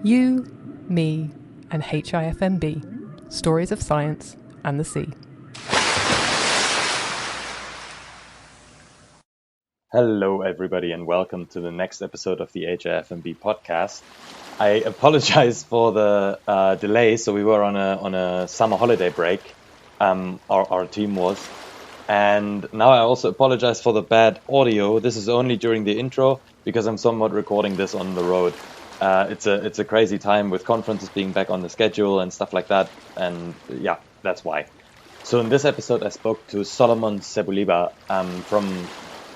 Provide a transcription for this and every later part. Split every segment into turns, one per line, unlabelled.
You, me, and HIFMB, Stories of Science and the Sea.
Hello, everybody, and welcome to the next episode of the HIFMB podcast. I apologize for the delay. So we were on a summer holiday break. Our team was, and now I also apologize for the bad audio. This is only during the intro because I'm somewhat recording this on the road. It's a crazy time with conferences being back on the schedule and stuff like that, and yeah, that's why. So in this episode, I spoke to Solomon Sebuliba from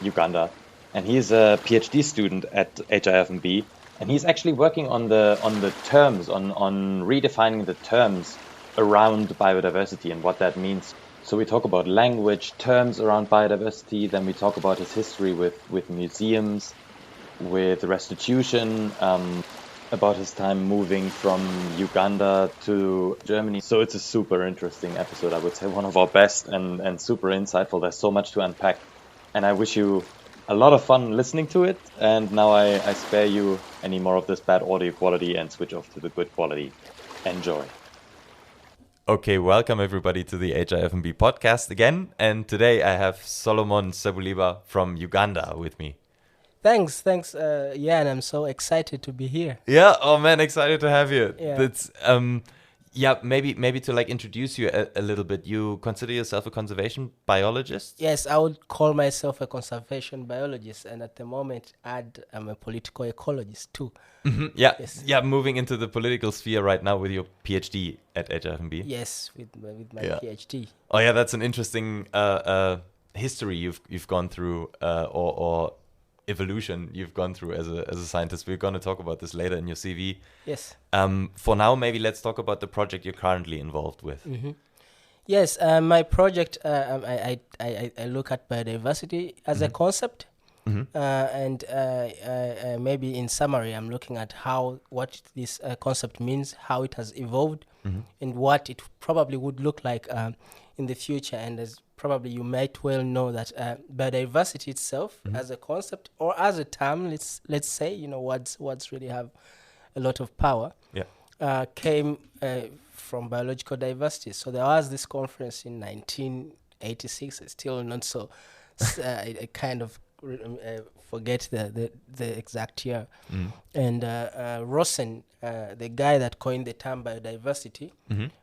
Uganda, and he's a PhD student at HIFMB, and he's actually working on the terms, on redefining the terms around biodiversity and what that means. So we talk about language, terms around biodiversity, then we talk about his history with museums, with restitution, about his time moving from Uganda to Germany. So it's a super interesting episode, I would say one of our best and super insightful. There's so much to unpack, and I wish you a lot of fun listening to it. And now I spare you any more of this bad audio quality and switch off to the good quality. Enjoy. Okay, welcome everybody to the HIFMB podcast again. And today I have Solomon Sebuliba from Uganda with me.
Thanks, Jan. I'm so excited to be here.
Yeah, oh man, excited to have you.
Yeah.
That's maybe to like introduce you a little bit. You consider yourself a conservation biologist?
Yes, I would call myself a conservation biologist, and at the moment, I'm a political ecologist too.
Mm-hmm. Yeah,
Yes.
yeah. Moving into the political sphere right now with your PhD at HIFMB.
Yes, with my PhD.
Oh yeah, that's an interesting history you've gone through, or evolution you've gone through as a scientist. We're going to talk about this later in your CV.
Yes.
For now, maybe let's talk about the project you're currently involved with.
Mm-hmm. Yes, my project, I look at biodiversity as a concept.
Mm-hmm.
And maybe in summary, I'm looking at what this concept means, how it has evolved, and what it probably would look like in the future. And as probably you might well know that biodiversity itself, as a concept or as a term, let's say, words really have a lot of power.
Yeah.
Came from biological diversity. So there was this conference in 1986. It's still not so. I kind of forget the exact year. And Rosen, the guy that coined the term biodiversity.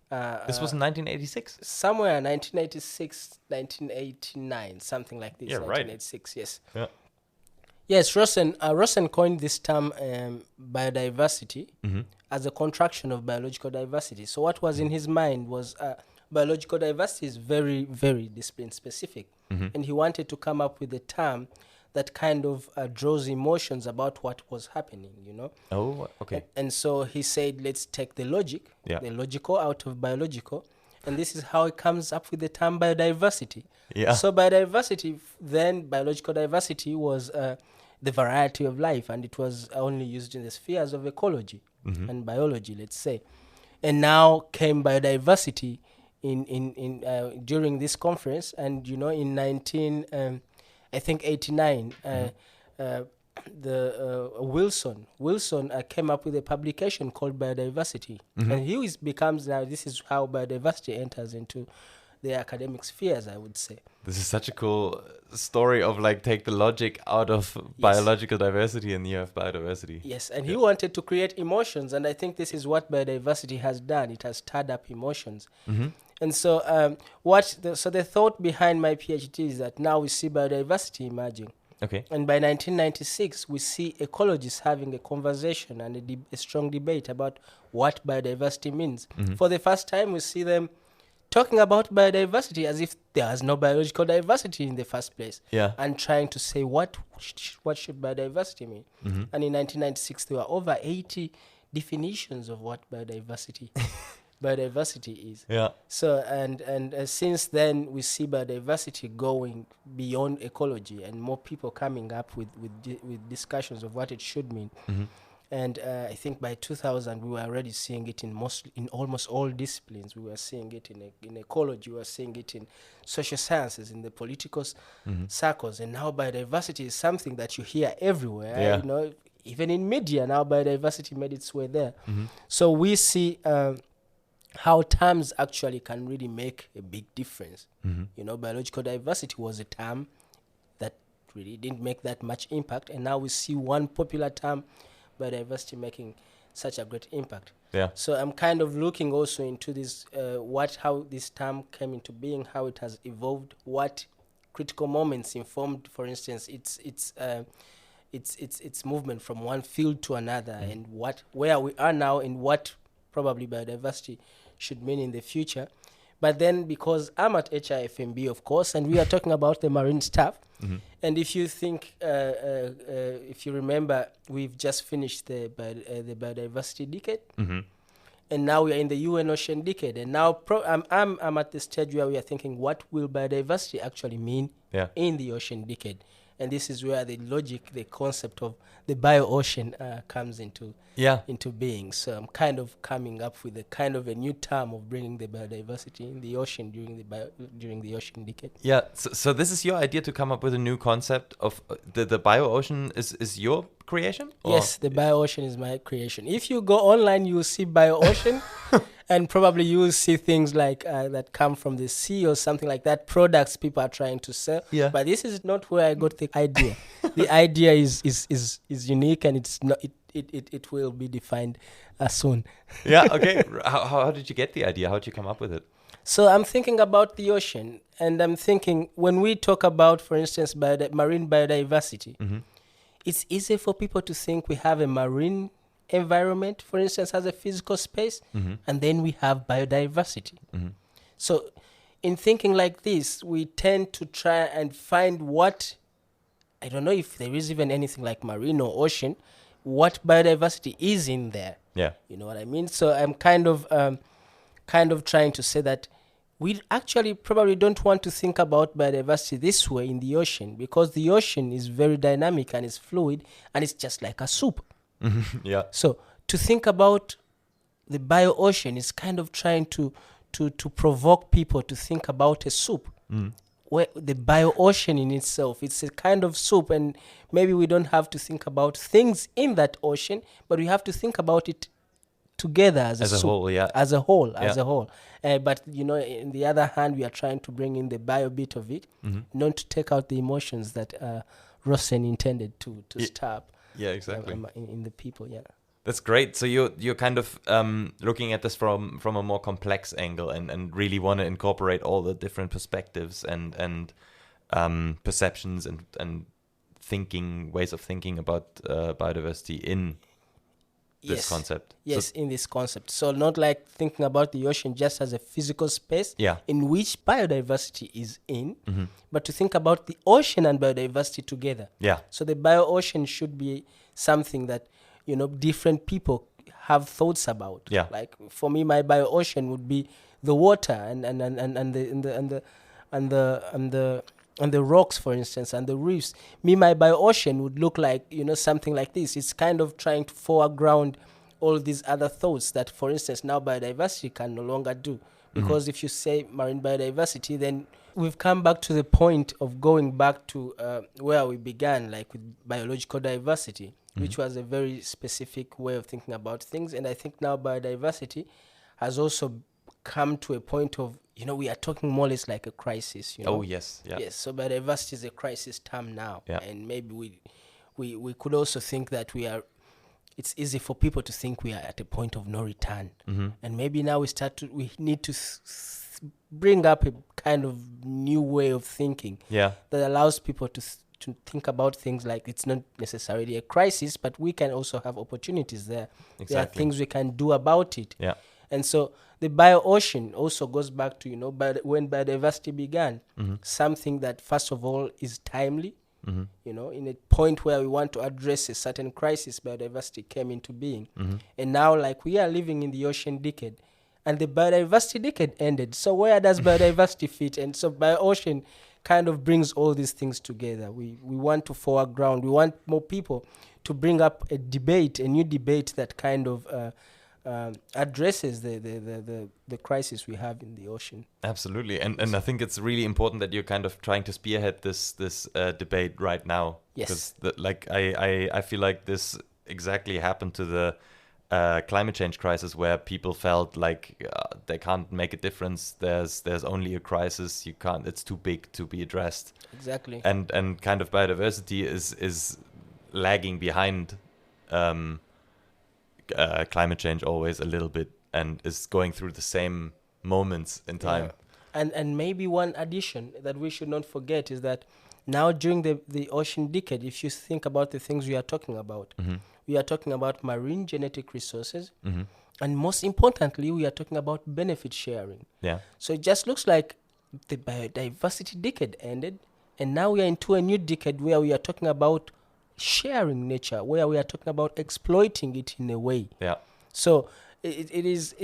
This was in 1986?
Somewhere 1986, 1989, something like this.
Yeah,
1986, yes.
Yeah.
Yes, Rosen coined this term biodiversity as a contraction of biological diversity. So what was in his mind was biological diversity is very, very discipline specific. And he wanted to come up with a term that kind of draws emotions about what was happening,
Oh, okay.
And so he said, let's take the logical out of biological. And this is how he comes up with the term biodiversity.
Yeah.
So biodiversity, then biological diversity was the variety of life, and it was only used in the spheres of ecology and biology, let's say. And now came biodiversity in during this conference, and in 1989, the Wilson came up with a publication called Biodiversity, and becomes now. This is how biodiversity enters into the academic spheres, I would say.
This is such a cool story of like take the logic out of biological diversity and you have biodiversity.
Yes, and he wanted to create emotions, and I think this is what biodiversity has done. It has stirred up emotions. And so the thought behind my PhD is that now we see biodiversity emerging.
Okay.
And by 1996, we see ecologists having a conversation and a strong debate about what biodiversity means. For the first time, we see them talking about biodiversity as if there is no biological diversity in the first place.
Yeah.
And trying to say what should biodiversity mean. And in 1996, there were over 80 definitions of what biodiversity is.
Yeah.
So and since then we see biodiversity going beyond ecology and more people coming up with discussions of what it should mean. And I think by 2000 we were already seeing it in almost all disciplines. We were seeing it in ecology, we were seeing it in social sciences, in the political circles, and now biodiversity is something that you hear everywhere.
Yeah.
You know, even in media now, biodiversity made its way there. So we see how terms actually can really make a big difference. You know, biological diversity was a term that really didn't make that much impact, and now we see one popular term, biodiversity, making such a great impact.
Yeah.
So I'm kind of looking also into this, how this term came into being, how it has evolved, what critical moments informed, for instance, its movement from one field to another, and where we are now, and what probably biodiversity should mean in the future. But then, because I'm at HIFMB, of course, and we are talking about the marine stuff, and if you think, if you remember, we've just finished the biodiversity decade, and now we are in the UN Ocean decade, and now I'm at the stage where we are thinking, what will biodiversity actually mean in the ocean decade? And this is where the logic, the concept of the bio-ocean comes into being. So I'm kind of coming up with a kind of a new term of bringing the biodiversity in the ocean during the ocean decade.
Yeah. So this is your idea to come up with a new concept of the bio-ocean is your creation?
Yes, the bio-ocean is my creation. If you go online, you will see bio-ocean. And probably you will see things like that come from the sea or something like that, products people are trying to sell.
Yeah.
But this is not where I got the idea. The idea is unique, and it's not. It will be defined soon.
Yeah. Okay. How did you get the idea? How did you come up with it?
So I'm thinking about the ocean, and I'm thinking when we talk about, for instance, marine biodiversity, it's easy for people to think we have a marine environment, for instance, as a physical space, and then we have biodiversity. So in thinking like this, we tend to try and find what, I don't know if there is even anything like marine or ocean, what biodiversity is in there.
Yeah.
You know what I mean? So I'm kind of trying to say that we actually probably don't want to think about biodiversity this way in the ocean, because the ocean is very dynamic and it's fluid, and it's just like a soup.
Yeah.
So to think about the bio-ocean is kind of trying to provoke people to think about a soup. Where the bio-ocean in itself, it's a kind of soup, and maybe we don't have to think about things in that ocean, but we have to think about it together as a soup.
Whole, yeah.
As a whole. But, you know, in the other hand, we are trying to bring in the bio bit of it, not to take out the emotions that Rosen intended to stop.
Yeah, exactly.
In the people, yeah.
That's great. So you're kind of looking at this from a more complex angle, and really want to incorporate all the different perspectives and perceptions and ways of thinking about biodiversity in this concept.
Yes, in this concept. So not like thinking about the ocean just as a physical space in which biodiversity is in, but to think about the ocean and biodiversity together.
Yeah.
So the bio-ocean should be something that, you know, different people have thoughts about.
Yeah.
Like for me, my bio-ocean would be the water and the rocks, for instance, and the reefs. My bio-ocean would look like, you know, something like this. It's kind of trying to foreground all these other thoughts that, for instance, now biodiversity can no longer do. Because if you say marine biodiversity, then we've come back to the point of going back to where we began, like with biological diversity, which was a very specific way of thinking about things. And I think now biodiversity has also come to a point of, you know, we are talking more or less like a crisis. You know?
Oh, yes. Yeah.
Yes, so biodiversity is a crisis term now.
Yeah.
And maybe we could also think that it's easy for people to think we are at a point of no return. And maybe now we need to bring up a kind of new way of thinking that allows people to think about things like it's not necessarily a crisis, but we can also have opportunities there.
Exactly.
There are things we can do about it.
Yeah.
And so the bio-ocean also goes back to, you know, when biodiversity began, something that, first of all, is timely. You know, in a point where we want to address a certain crisis, biodiversity came into being. And now, like, we are living in the ocean decade, and the biodiversity decade ended. So where does biodiversity fit? And so bio-ocean kind of brings all these things together. We want to foreground. We want more people to bring up a new debate that kind of addresses the crisis we have in the ocean.
Absolutely, and I think it's really important that you're kind of trying to spearhead this debate right now.
Yes.
Because I feel like this exactly happened to the climate change crisis, where people felt like they can't make a difference. There's only a crisis. You can't. It's too big to be addressed.
Exactly.
And kind of biodiversity is lagging behind climate change always a little bit, and is going through the same moments in time.
Yeah. And maybe one addition that we should not forget is that now during the ocean decade, if you think about the things we are talking about, we are talking about marine genetic resources, and most importantly, we are talking about benefit sharing.
Yeah.
So it just looks like the biodiversity decade ended, and now we are into a new decade where we are talking about sharing nature, where we are talking about exploiting it in a way.
Yeah.
So it's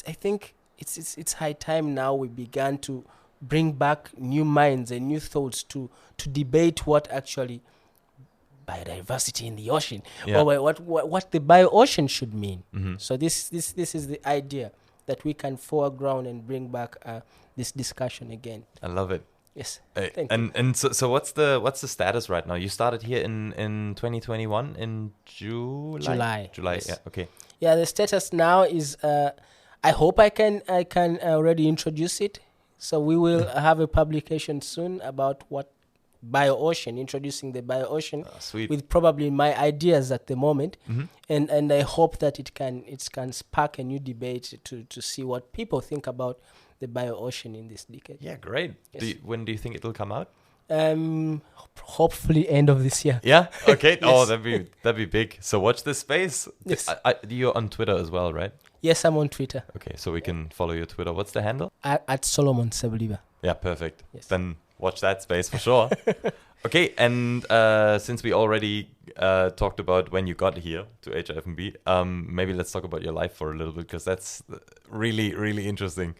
I think it's high time now we began to bring back new minds and new thoughts to debate what actually biodiversity in the ocean, or what the bio-ocean should mean. So this is the idea that we can foreground and bring back this discussion again.
I love it.
Yes. Thank you.
And so what's the status right now? You started here in 2021 in July.
Yes.
Yeah. Okay.
Yeah, the status now is I hope I can already introduce it. So we will have a publication soon about what bio-ocean, introducing the bio-ocean,
Sweet.
with probably my ideas at the moment, and I hope that it can spark a new debate to see what people think about the bio-ocean in this decade.
Yeah, great.
Yes.
When do you think it'll come out?
Hopefully end of this year.
Yeah. Okay.
Yes.
Oh, that'd be big. So watch this space.
Yes.
You're on Twitter as well, right?
Yes, I'm on Twitter.
Okay, so we can follow your Twitter. What's the handle?
At Solomon Sebuliba.
Yeah, perfect.
Yes.
Then watch that space for sure. Okay, and since we already talked about when you got here to HIFMB, maybe let's talk about your life for a little bit, because that's really, really interesting.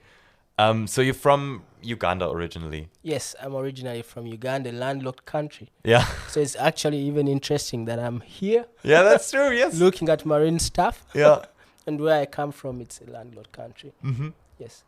So you're from Uganda originally?
Yes, I'm originally from Uganda, landlocked country.
Yeah.
So it's actually even interesting that I'm here.
Yeah, that's true, yes.
Looking at marine stuff.
Yeah.
And where I come from, it's a landlocked country.
Mm-hmm.
Yes.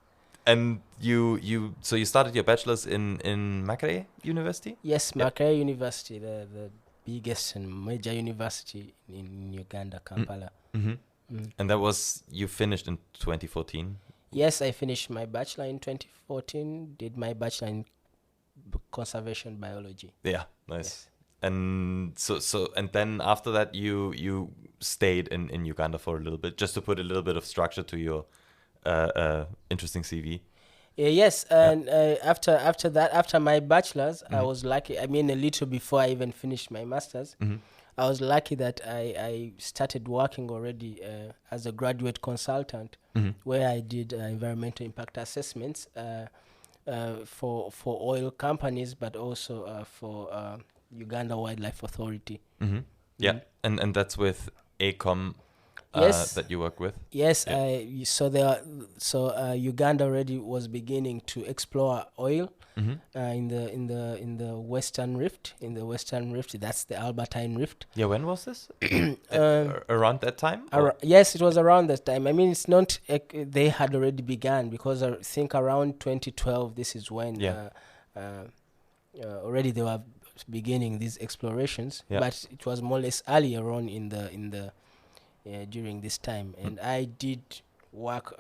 And you started your bachelor's in Makerere University?
Yes, Makerere University, the biggest and major university in Uganda, Kampala.
And that was, you finished in 2014?
Yes, I finished my bachelor in 2014, did my bachelor in conservation biology.
Yeah, nice.
Yes.
And so and then after that you stayed in Uganda for a little bit, just to put a little bit of structure to your interesting CV.
Yes, and after that, after my bachelor's, I was lucky. I mean, a little before I even finished my master's, I was lucky that I started working already as a graduate consultant, where I did environmental impact assessments for oil companies, but also for Uganda Wildlife Authority.
Yeah, and that's with ACOM.
Yes.
That you work with.
Yes,
Yeah.
Uganda already was beginning to explore oil in the Western Rift. In the Western Rift, that's the Albertine Rift.
Yeah, when was this? Around that time?
Yes, it was around that time. I mean, it's not they had already begun, because I think around 2012, this is when already they were beginning these explorations.
Yeah.
But it was more or less earlier on in the during this time, and I did work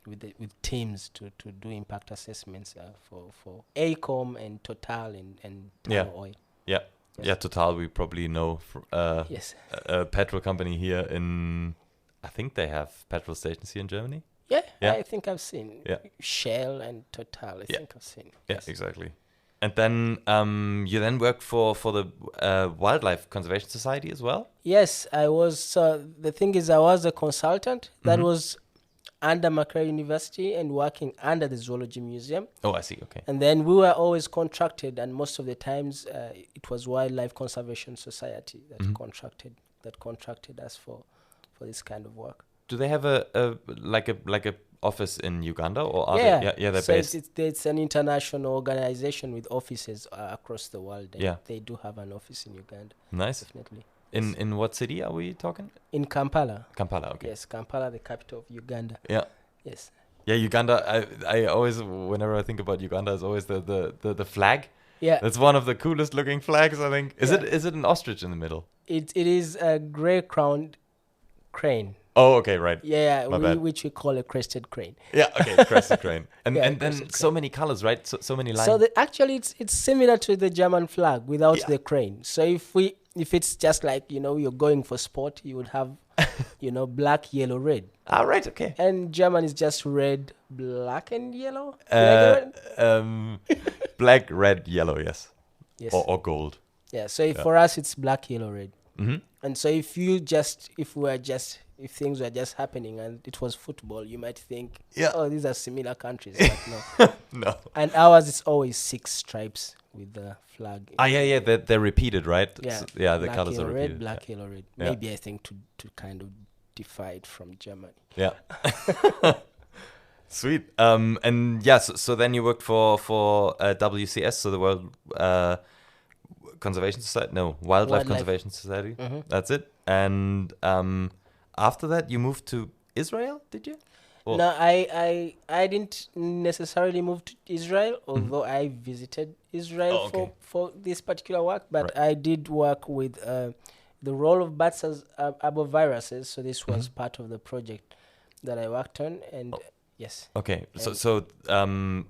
with teams to do impact assessments for ACOM and Total and Oil.
Yeah.
Yes.
Yeah, Total we probably know.
Yes.
A petrol company here in, I think they have petrol stations here in Germany.
Yeah,
Yeah.
I think I've seen Shell and Total. I think I've seen.
Yeah,
Yes.
exactly. And then you then work for the Wildlife Conservation Society as well?
Yes, I was. So the thing is, I was a consultant that was under Makerere University and working under the Zoology Museum.
Oh, I see. Okay.
And then we were always contracted, and most of the times it was Wildlife Conservation Society that contracted us for this kind of work.
Do they have a office in Uganda, or are
Yeah,
they? Yeah, they're
so
based.
it's an international organization with offices across the world. And
Yeah.
they do have an office in Uganda.
Nice.
Definitely.
In what city are we talking?
In Kampala.
Kampala, okay.
Yes, Kampala, the capital of Uganda.
Yeah.
Yes.
Yeah, Uganda. I always, whenever I think about Uganda, is always the flag.
Yeah.
That's one of the coolest looking flags, I think. Is
Yeah.
it an ostrich in the middle?
It is a grey-crowned crane.
Oh, okay, right.
Yeah,
My bad.
which we call a crested crane.
Yeah, okay, crested crane. And
Yeah,
and then
crested
so
crane.
many colors, right? So many lines.
So actually, it's similar to the German flag without
Yeah.
the crane. So if it's just like you're going for sport, you would have black, yellow, red.
Ah, right, okay.
And German is just red, black, and yellow. Black and red?
Black, red, yellow, yes.
Yes.
Or gold.
Yeah. So for us, it's black, yellow, red.
Mm-hmm.
And so if things were just happening and it was football, you might think, oh, these are similar countries. But no.
No.
And ours is always 6 stripes with the flag.
Ah, yeah. They're repeated, right?
Yeah.
So, the
black,
colors
yellow,
are
red,
repeated.
black, yellow, red.
Yeah.
Maybe I think to kind of defy it from Germany.
Yeah. Sweet. And yeah, so then you worked for WCS, so the World Conservation Society. No, Wildlife Conservation Society.
Mm-hmm.
That's it. And after that, you moved to Israel, did you? Or-
No, I didn't necessarily move to Israel, although I visited Israel for this particular work. But I did work with the role of bats as arboviruses. So this was part of the project that I worked on. And yes.
Okay. So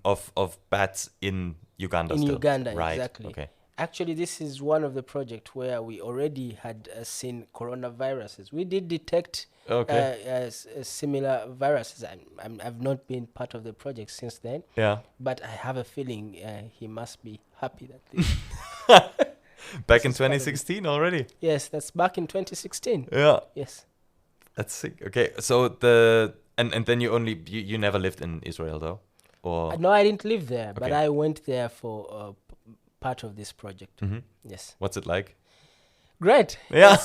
of bats in Uganda.
In
still.
Uganda,
right.
exactly.
Okay.
Actually, this is one of the projects where we already had seen coronaviruses. We did detect similar viruses. I've not been part of the project since then.
Yeah.
But I have a feeling he must be happy that this.
Back in 2016 already.
Yes, that's back in 2016.
Yeah.
Yes.
That's sick. Okay. So and then you never lived in Israel though, or
No, I didn't live there, but
Okay.
I went there for part of this project.
Mm-hmm.
Yes.
What's it like?
Great.
Yeah.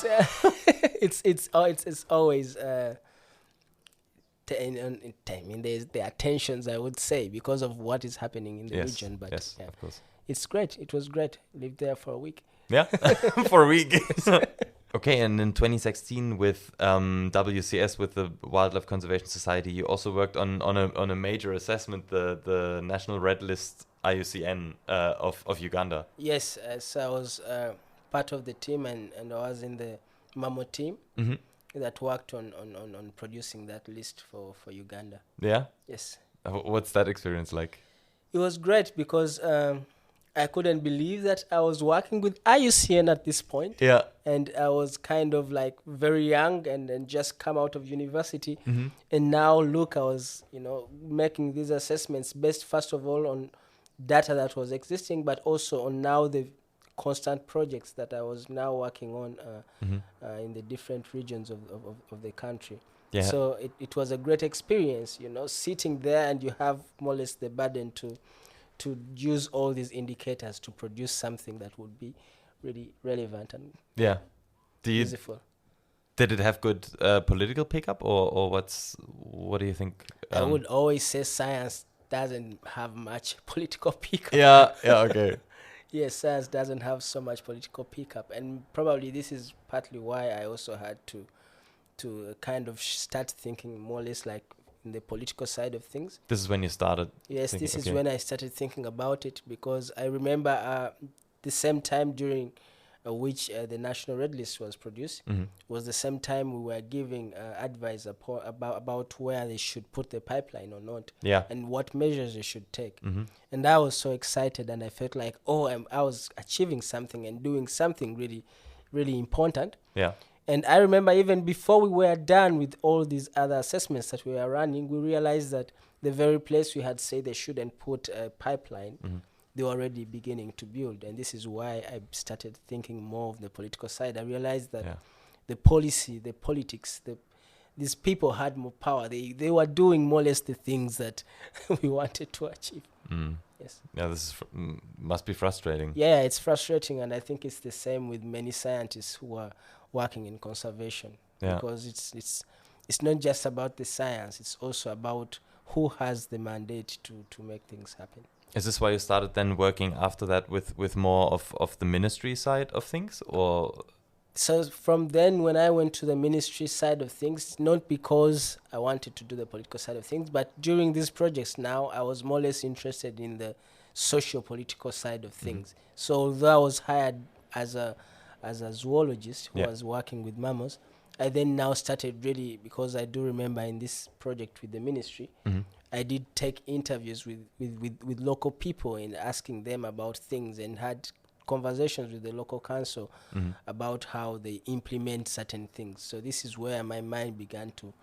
It's always there are tensions, I would say, because of what is happening in the region. But
yes,
yeah,
of course.
it's great. It was great. Lived there for a week.
Yeah, for a week. Okay, and in 2016 with WCS, with the Wildlife Conservation Society, you also worked on a major assessment, the National Red List IUCN of Uganda.
Yes, so I was part of the team, and I was in the MAMO team that worked on producing that list for Uganda.
Yeah?
Yes.
What's that experience like?
It was great because I couldn't believe that I was working with IUCN at this point.
Yeah.
And I was kind of like very young and just come out of university. And now look, I was, making these assessments based first of all on data that was existing, but also on now the constant projects that I was now working on in the different regions of the country.
Yeah.
So it was a great experience, sitting there, and you have more or less the burden to use all these indicators to produce something that would be really relevant and useful.
Did it have good political pickup, or what do you think?
I would always say science doesn't have much political pickup.
Yeah, okay.
Yes, science doesn't have so much political pickup, and probably this is partly why I also had to kind of start thinking more or less like in the political side of things.
This is when you started?
Yes,
thinking,
this is when I started thinking about it, because I remember the same time during which the National Red List was produced was the same time we were giving advice about where they should put the pipeline or not, and what measures they should take. And I was so excited, and I felt like, I was achieving something and doing something really, really important.
Yeah.
And I remember even before we were done with all these other assessments that we were running, we realized that the very place we had said they shouldn't put a pipeline, they were already beginning to build. And this is why I started thinking more of the political side. I realized that the policy, the politics, these people had more power. They were doing more or less the things that we wanted to achieve. Yes.
Yeah, this must be frustrating.
Yeah, it's frustrating, and I think it's the same with many scientists who are working in conservation, because it's not just about the science, it's also about who has the mandate to make things happen.
Is this why you started then working after that with more of the ministry side of things, or
So from then, when I went to the ministry side of things, not because I wanted to do the political side of things, but during these projects now, I was more or less interested in the socio-political side of things. So although I was hired as a zoologist who was working with mammals, I then now started really, because I do remember in this project with the ministry, I did take interviews with local people and asking them about things, and had conversations with the local council about how they implement certain things. So this is where my mind began to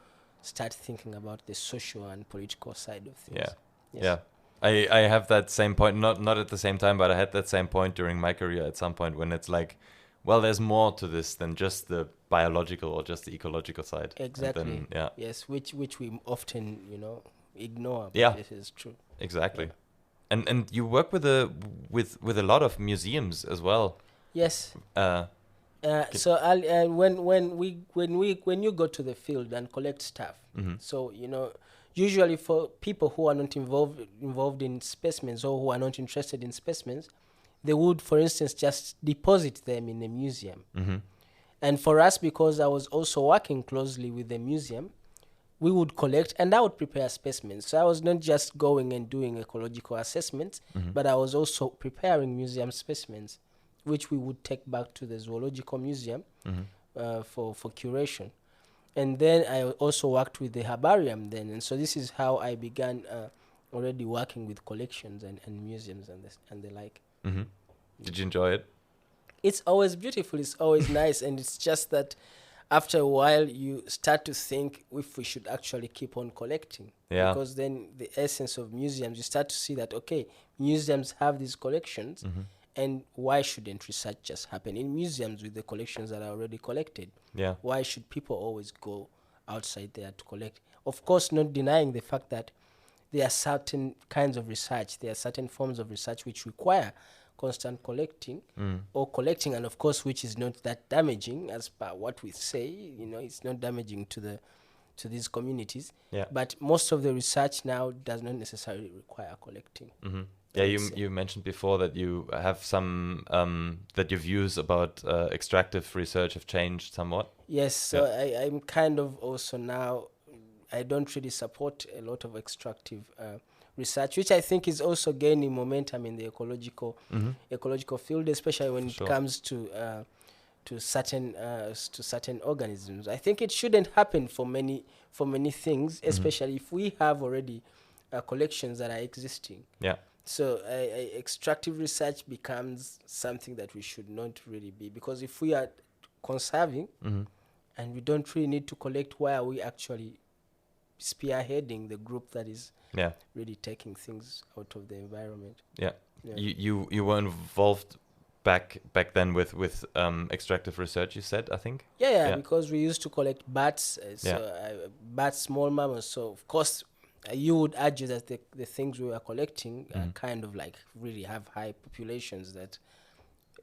start thinking about the social and political side of things.
Yeah. I have that same point, not at the same time, but I had that same point during my career at some point, when it's like, well, there's more to this than just the biological or just the ecological side.
Exactly.
Then,
Yes, which we often, ignore. But
Yeah.
this is true.
Exactly. And you work with a lot of museums as well.
Yes. So when you go to the field and collect stuff, so usually for people who are not involved in specimens, or who are not interested in specimens, they would, for instance, just deposit them in a museum. And for us, because I was also working closely with the museum, we would collect, and I would prepare specimens. So I was not just going and doing ecological assessments, but I was also preparing museum specimens, which we would take back to the zoological museum for curation. And then I also worked with the herbarium then. And so this is how I began already working with collections and museums and the like.
Did you enjoy it?
It's always beautiful. It's always nice. And it's just that after a while, you start to think if we should actually keep on collecting.
Yeah.
Because then the essence of museums, you start to see that, okay, museums have these collections, and why shouldn't research just happen in museums with the collections that are already collected?
Yeah.
Why should people always go outside there to collect? Of course, not denying the fact that there are certain kinds of research, there are certain forms of research which require constant collecting, and of course which is not that damaging as per what we say. It's not damaging to these communities.
Yeah.
But most of the research now does not necessarily require collecting.
Yeah, you mentioned before that you have some that your views about extractive research have changed somewhat.
Yes, so I'm kind of also now, I don't really support a lot of extractive research, which I think is also gaining momentum in the ecological field, especially when it comes to certain organisms. I think it shouldn't happen for many things, especially if we have already collections that are existing.
Yeah.
So extractive research becomes something that we should not really be, because if we are conserving and we don't really need to collect, why are we actually spearheading the group that is really taking things out of the environment?
Yeah. You were involved back then with extractive research, you said, I think?
Yeah, because we used to collect bats, bats, small mammals. So of course you would argue that the things we were collecting kind of like really have high populations, that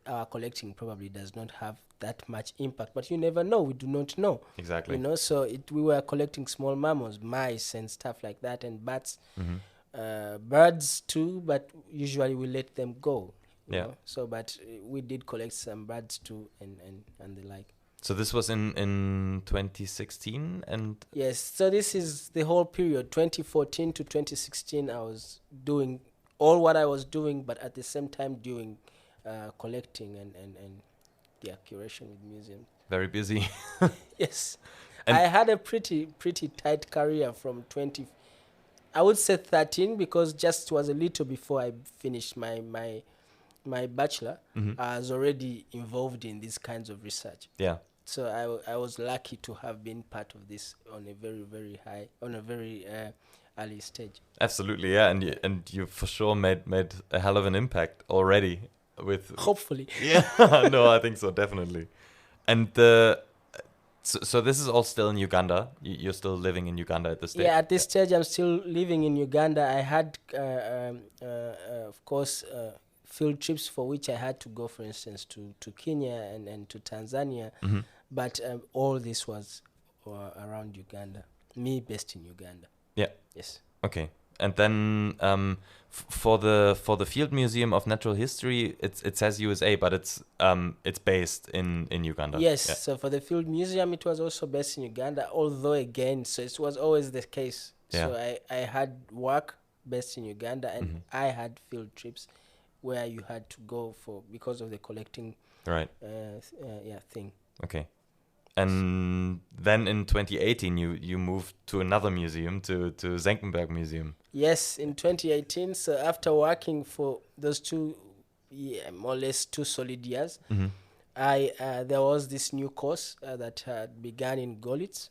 our collecting probably does not have that much impact. But you never know. We do not know.
Exactly.
So we were collecting small mammals, mice and stuff like that, and bats, birds too, but usually we let them go. You know? So, but we did collect some birds too, and the like.
So this was in 2016, and
yes. So this is the whole period, 2014 to 2016. I was doing all what I was doing, but at the same time doing collecting and curation with museums.
Very busy.
Yes, and I had a pretty tight career from 13, because just was a little before I finished my bachelor. I was already involved in these kinds of research.
Yeah.
So I was lucky to have been part of this on a very early stage.
Absolutely, yeah, and you for sure made a hell of an impact already. With
hopefully.
Yeah, no, I think so, definitely. And so this is all still in Uganda. You're still living in Uganda at this stage?
Yeah, at this stage I'm still living in Uganda. I had, of course, field trips for which I had to go, for instance, to Kenya and to Tanzania. But all this was around Uganda. Me based in Uganda.
Yeah.
Yes.
Okay. And then for the Field Museum of Natural History, it says USA, but it's based in Uganda.
Yes,
Yeah.
so for the Field Museum, it was also based in Uganda, although again, so it was always the case. So I had work based in Uganda, and I had field trips where you had to go because of the collecting thing.
Okay. And then in 2018, you moved to another museum, to Senckenberg Museum.
Yes, in 2018. So after working for those more or less 2 solid years, there was this new course that had begun in Görlitz,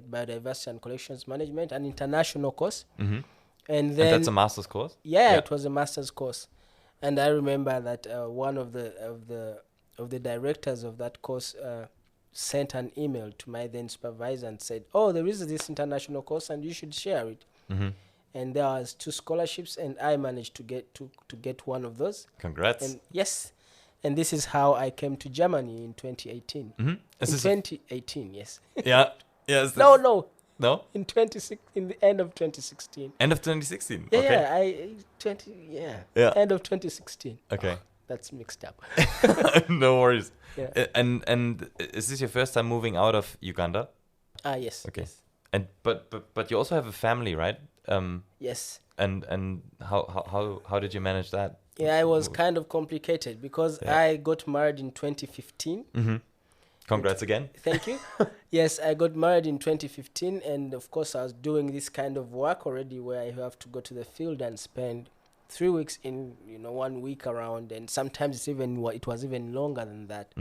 Biodiversity and Collections Management, an international course. And
that's a master's course?
Yeah, it was a master's course. And I remember that one of the directors of that course sent an email to my then supervisor and said, "Oh, there is this international course and you should share it." And there was 2 scholarships, and I managed to get one of those.
Congrats.
And yes, and this is how I came to Germany in 2018. In 2018, yes.
Yeah. Yes.
No.
No?
In the end of 2016.
End of 2016.
Yeah,
okay.
End of 2016.
Okay.
That's mixed up.
No worries.
Yeah.
And is this your first time moving out of Uganda?
Yes.
Okay.
Yes.
And but you also have a family, right?
Yes.
And how did you manage that?
Yeah, it was kind of complicated because I got married in 2015.
Congrats again.
Thank you. Yes, I got married in 2015, and of course I was doing this kind of work already where you have to go to the field and spend 3 weeks in 1 week around, and sometimes it was even longer than that.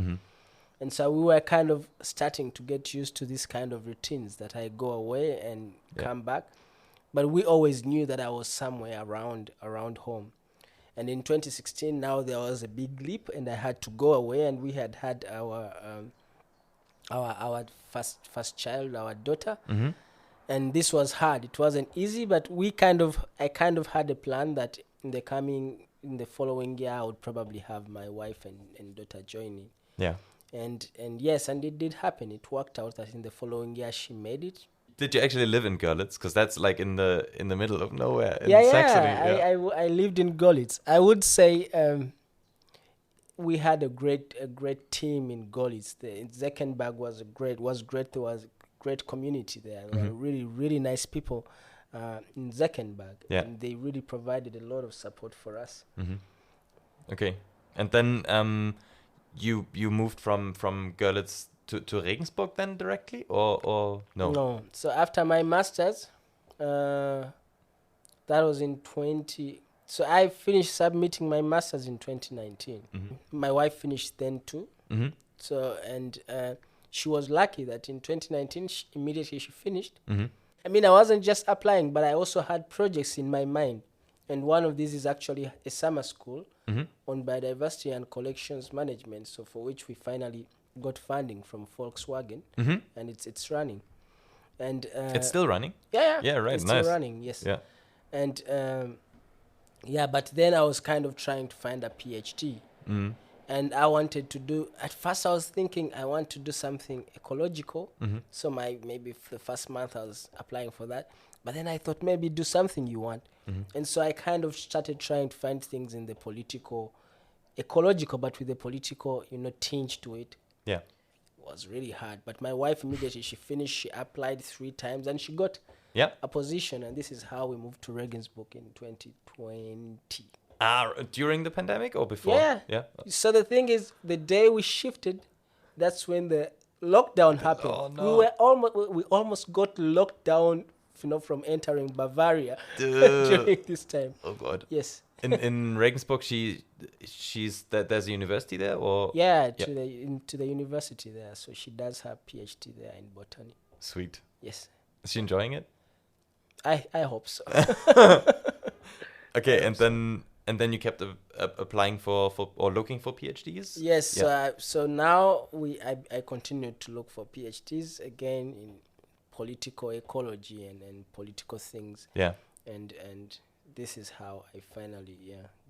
And so we were kind of starting to get used to this kind of routines that I go away and come back, but we always knew that I was somewhere around home. And in 2016, now there was a big leap, and I had to go away, and we had our first child, our daughter. And this was hard. It wasn't easy, but I kind of had a plan that in the following year I would probably have my wife and daughter joining.
Yeah.
And yes, and it did happen. It worked out that in the following year she made it.
Did you actually live in Görlitz? Because that's like in the middle of nowhere in Saxony.
I lived in Görlitz. I would say we had a great team in Görlitz. Senckenberg was great. There was a great community there. There were really, really nice people in Senckenberg.
Yeah.
And they really provided a lot of support for us.
Okay. And then you moved from Görlitz to Regensburg then directly, or no?
No. So after my master's, that was in 20. So I finished submitting my master's in 2019. My wife finished then too. So and she was lucky that in 2019 immediately she finished. I mean, I wasn't just applying, but I also had projects in my mind, and one of these is actually a summer school on biodiversity and collections management. So for which we finally got funding from Volkswagen, and it's running, and
it's still running.
Yeah,
right.
It's
nice.
still running. Yes.
Yeah.
And but then I was kind of trying to find a PhD, and I wanted to do. At first, I was thinking I want to do something ecological. So maybe for the first month I was applying for that, but then I thought maybe do something you want, and so I kind of started trying to find things in the ecological, but with a political, tinge to it.
Yeah.
It was really hard. But my wife immediately she finished, she applied 3 times and she got a position, and this is how we moved to Regensburg in 2020.
During the pandemic or before? Yeah.
So the thing is, the day we shifted, that's when the lockdown happened.
Oh, no.
We almost got locked down, from entering Bavaria during this time.
Oh God.
Yes.
In Regensburg, there's a university there, or
to the university there. So she does her PhD there in botany.
Sweet.
Yes.
Is she enjoying it?
I hope so.
Okay, and then you kept applying for or looking for PhDs.
Yes. Yeah. So now I continued to look for PhDs again in political ecology and political things.
Yeah.
And this is how I finally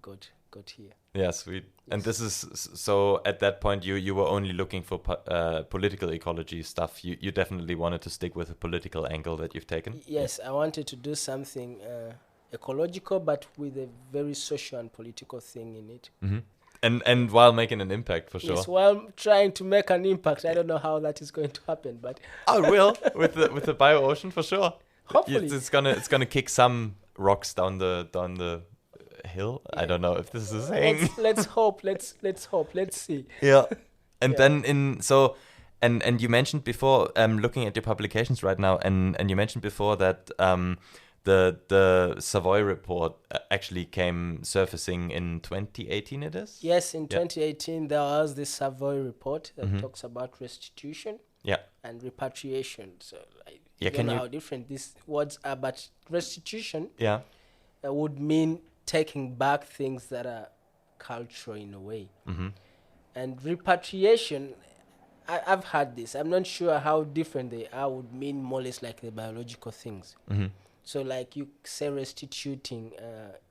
got here.
Yeah, sweet.
Yes.
And this is so at that point you were only looking for political ecology stuff. You definitely wanted to stick with the political angle that you've taken.
Yes, I wanted to do something ecological, but with a very social and political thing in it.
And while making an impact, for sure.
Yes, while trying to make an impact. I don't know how that is going to happen, but
Oh, it will with the bio ocean, for sure.
hopefully.
It's gonna kick some rocks down the hill. I don't know if this is a saying.
Let's hope. Let's hope. Let's see.
Yeah. And
Yeah.
then and you mentioned before, looking at your publications right now, and you mentioned before that the Savoy report actually came surfacing in 2018. It is.
Yes, in 2018 there was this Savoy report that talks about restitution
Yeah.
and repatriation. So I
Yeah,
don't
can
know
you-
how different these words are, but restitution
Yeah.
would mean taking back things that are cultural in a way. And repatriation, I've had this. I'm not sure how different they are. Would mean more or less like the biological things. So like you say restituting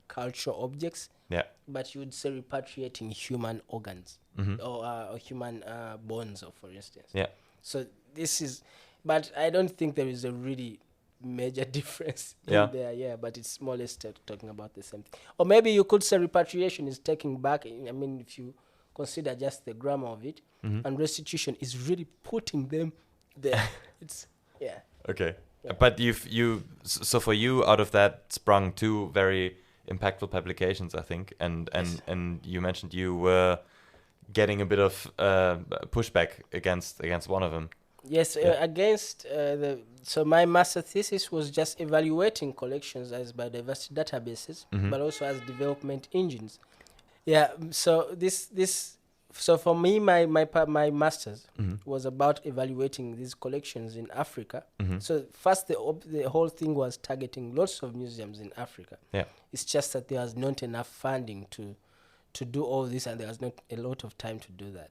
cultural objects,
Yeah.
but you would say repatriating human organs or human bones, or for instance.
Yeah.
So this is, but I don't think there is a really major difference
Yeah.
in there. Yeah, but it's more or less talking about the same thing. Or maybe you could say repatriation is taking back. I mean, if you consider just the grammar of it, and restitution is really putting them there. It's
Okay.
Yeah.
But so for you, out of that sprung two very impactful publications, I think, and you mentioned you were getting a bit of pushback against one of them.
Yes, against so my master thesis was just evaluating collections as biodiversity databases, but also as development engines. Yeah, so so for me, my master's was about evaluating these collections in Africa. So first, the whole thing was targeting lots of museums in Africa.
Yeah.
It's just that there was not enough funding to do all this, and there was not a lot of time to do that.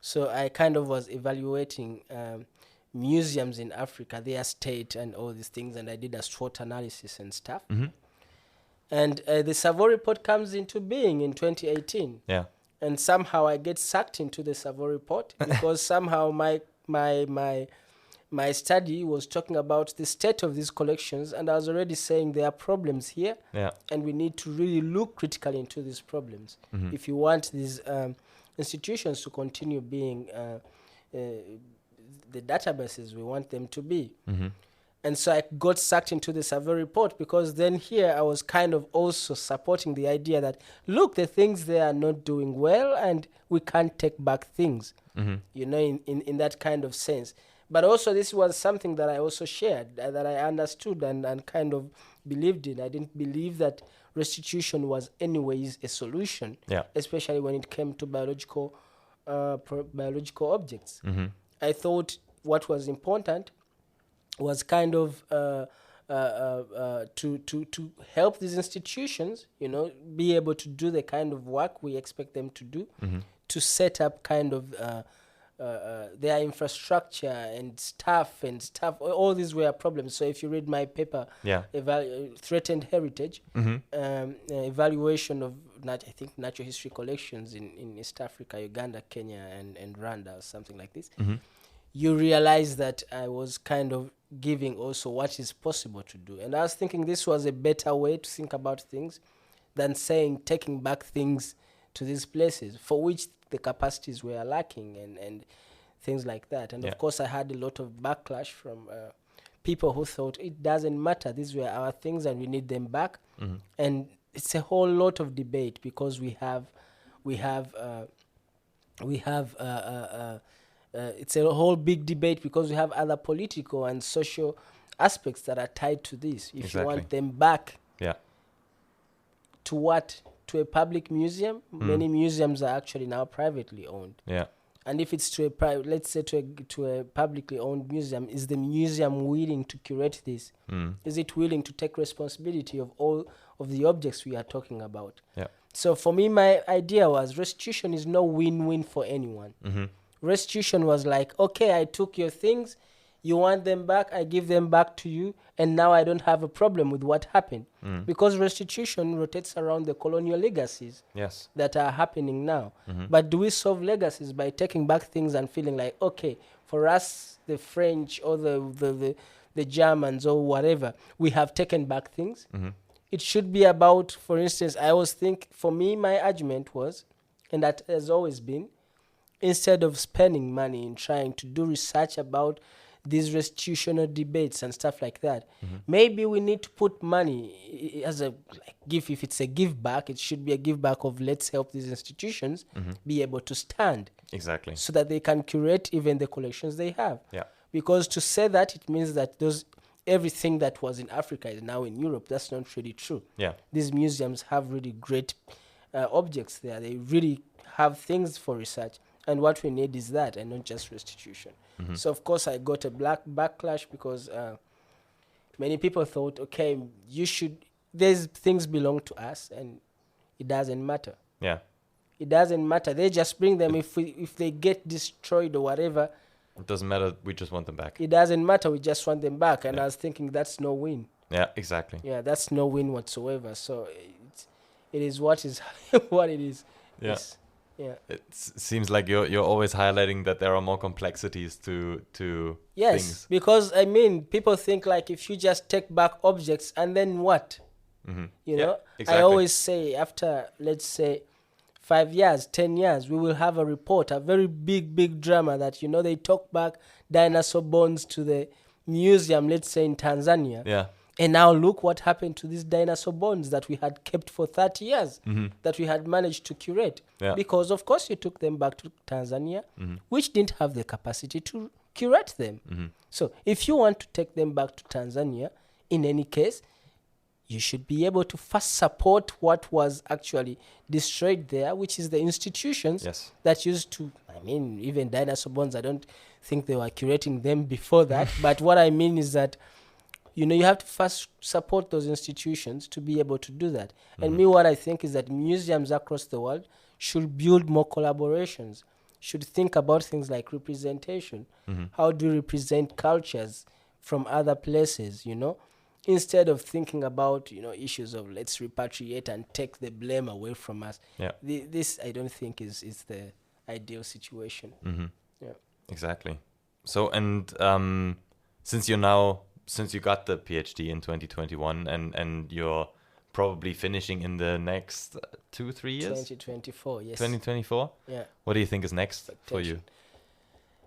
So I kind of was evaluating museums in Africa, their state and all these things, and I did a SWOT analysis and stuff. And the Savoy report comes into being in 2018.
Yeah.
And somehow I get sucked into the Savoy report because somehow my study was talking about the state of these collections, and I was already saying there are problems here,
Yeah.
and we need to really look critically into these problems if you want these institutions to continue being the databases we want them to be. And so I got sucked into the Savoy report because then here I was kind of also supporting the idea that, look, the things they are not doing well and we can't take back things, you know, in that kind of sense. But also this was something that I also shared, that I understood and kind of believed in. I didn't believe that restitution was anyways a solution, especially when it came to biological objects. I thought what was important was kind of to help these institutions, you know, be able to do the kind of work we expect them to do, to set up kind of their infrastructure and stuff. All these were problems. So if you read my paper, Threatened Heritage, evaluation of I think natural history collections in East Africa, Uganda, Kenya, and Rwanda, or something like this, you realize that I was kind of giving also what is possible to do. And I was thinking this was a better way to think about things than saying taking back things to these places for which the capacities were lacking and things like that. And of course I had a lot of backlash from people who thought it doesn't matter, these were our things and we need them back. And it's a whole lot of debate because we have it's a whole big debate because we have other political and social aspects that are tied to this. If you want them back, to what? To a public museum? Many museums are actually now privately owned. And if it's to a let's say to a publicly owned museum, is the museum willing to curate this? Is it willing to take responsibility of all of the objects we are talking about? So for me, my idea was restitution is no win-win for anyone. Restitution was like, okay, I took your things, you want them back, I give them back to you, and now I don't have a problem with what happened. Because restitution rotates around the colonial legacies that are happening now. But do we solve legacies by taking back things and feeling like, okay, for us, the French or the Germans or whatever, we have taken back things? it should be about, for instance, for me, my argument was, and that has always been, instead of spending money in trying to do research about these restitutional debates and stuff like that, maybe we need to put money as a give. If it's a give back, it should be a give back of let's help these institutions be able to stand.
Exactly.
So that they can curate even the collections they have.
Yeah.
Because to say that, it means that everything that was in Africa is now in Europe. That's not really true.
Yeah.
These museums have really great objects there. They really have things for research. And what we need is that, and not just restitution. So, of course, I got a backlash because many people thought, okay, these things belong to us, and it doesn't matter.
Yeah.
It doesn't matter. They just bring them. If they get destroyed or whatever,
it doesn't matter. We just want them back.
It doesn't matter. We just want them back. And I was thinking that's no win.
Yeah, exactly.
Yeah, that's no win whatsoever. So it is what is what it is.
Yeah.
Yeah.
It seems like you're always highlighting that there are more complexities to
yes,
things.
because I mean, people think like if you just take back objects and then what? You know,
exactly.
I always say after, let's say, 5 years, 10 years, we will have a report, a very big drama that, they took back dinosaur bones to the museum, let's say in Tanzania.
Yeah.
And now look what happened to these dinosaur bones that we had kept for 30 years, that we had managed to curate.
Yeah.
Because, of course, you took them back to Tanzania, which didn't have the capacity to curate them. So if you want to take them back to Tanzania, in any case, you should be able to first support what was actually destroyed there, which is the institutions that used to, even dinosaur bones, I don't think they were curating them before that. But what I mean is that, you have to first support those institutions to be able to do that. And what I think is that museums across the world should build more collaborations, should think about things like representation. How do we represent cultures from other places, instead of thinking about, issues of let's repatriate and take the blame away from us.
Yeah.
This, I don't think, is the ideal situation. Yeah.
Exactly. So, and since you got the PhD in 2021 and you're probably finishing in the next 2-3 years?
2024, yes.
2024?
Yeah.
What do you think is next for you?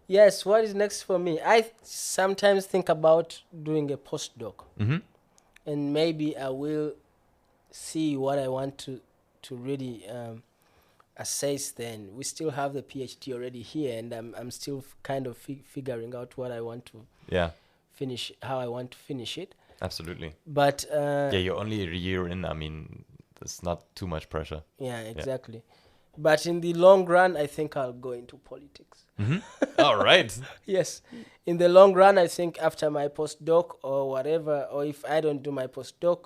Yes, what is next for me? I sometimes think about doing a postdoc. And maybe I will see what I want to really assess then. We still have the PhD already here, and I'm still kind of figuring out what I want to finish, how I want to finish it.
Absolutely.
But
you're only a year in. There's not too much pressure.
Yeah, exactly. Yeah. But in the long run, I think I'll go into politics.
All right.
Yes. In the long run, I think after my postdoc or whatever, or if I don't do my postdoc,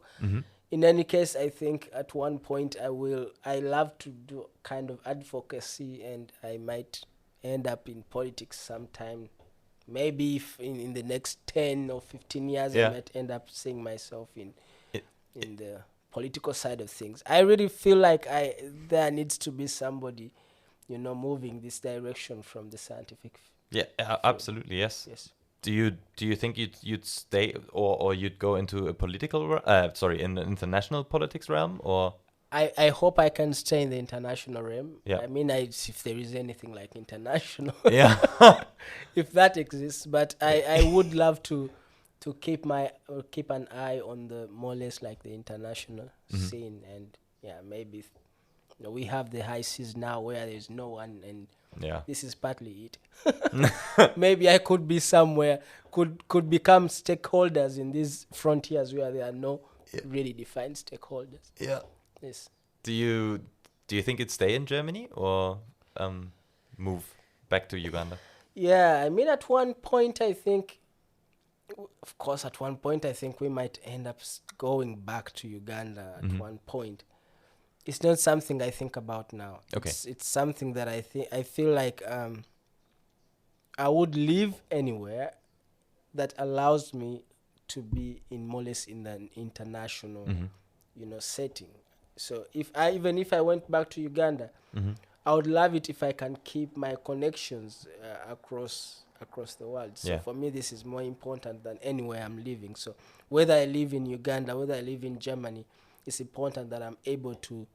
in any case, I think at one point I love to do kind of advocacy, and I might end up in politics sometime. Maybe if in the next 10 or 15 years, I might end up seeing myself in the political side of things. I really feel like there needs to be somebody, moving this direction from the scientific.
Absolutely, yes. Do you think you'd stay or you'd go into a political in the international politics realm, or?
I hope I can stay in the international realm.
Yeah.
If there is anything like international, if that exists, but I would love to keep an eye on the more or less like the international scene, and maybe we have the high seas now where there's no one, and this is partly it. Maybe I could be somewhere, could become stakeholders in these frontiers where there are no really defined stakeholders.
Yeah.
Yes.
Do you think it'd stay in Germany or move back to Uganda?
Yeah, at one point I think, of course, we might end up going back to Uganda at one point. It's not something I think about now.
Okay.
It's something that I feel like I would live anywhere that allows me to be more or less in an international, setting. So even if I went back to Uganda, I would love it if I can keep my connections across the world. So for me, this is more important than anywhere I'm living. So whether I live in Uganda, whether I live in Germany, it's important that I'm able to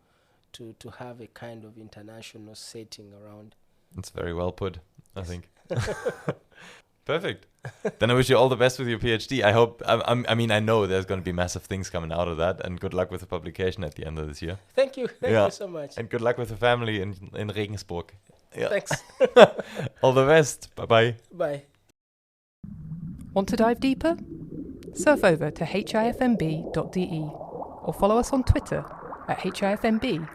have a kind of international setting around.
It's very well put, I think. Perfect. Then I wish you all the best with your PhD. I hope, I mean, I know there's going to be massive things coming out of that, and good luck with the publication at the end of this year.
Thank you. Thank you so much.
And good luck with the family in Regensburg. Yeah.
Thanks.
All the best. Bye-bye.
Bye.
Want to dive deeper? Surf over to hifmb.de or follow us on Twitter at hifmb_OL.